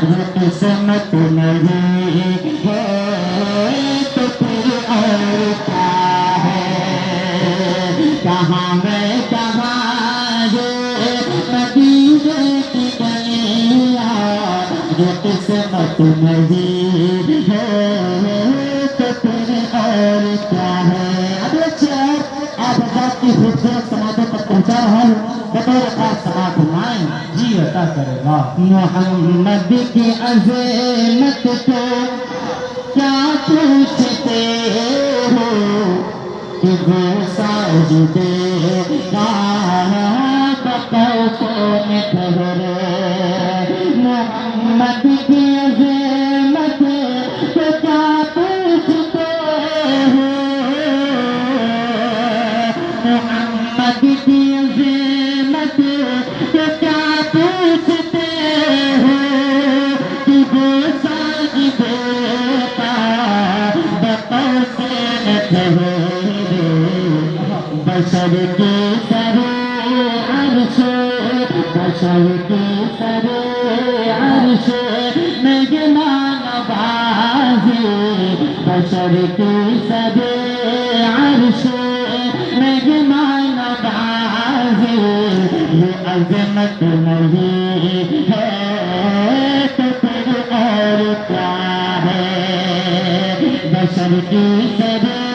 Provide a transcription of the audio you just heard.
وہ قسمت نہیں ہے تو پھر اور کیا ہے؟ کہاں میں کہاں یہ مدینے کی گلیاں، وہ قسمت نہیں ہے تو پھر اور کیا ہے؟ اگلے شعر آپ حضرات کی خوبصورت سماعتوں تک پہنچا رہا ہوں، بطور خاص سماعت فرمائیں جی عطا کرے گا۔ محمد کی عظمت کو کیا پوچھتے ہو کہ وہ سجدے بتاؤ کون ٹھہرے؟ محمد کی عظمت کو کیا پوچھتے ہو؟ محمد کی عظمت کو کیا پوچھتے ہو کہ وہ سجدے بتاؤ کون ٹھہرے؟ بشر کی سرے عرش، بشر کی سرے عرش مہمان نوازی، بشر کی سرے عرش مہمان نوازی، یہ عظمت نہیں ہے تو پھر اور کیا ہے؟ بشر کی سرے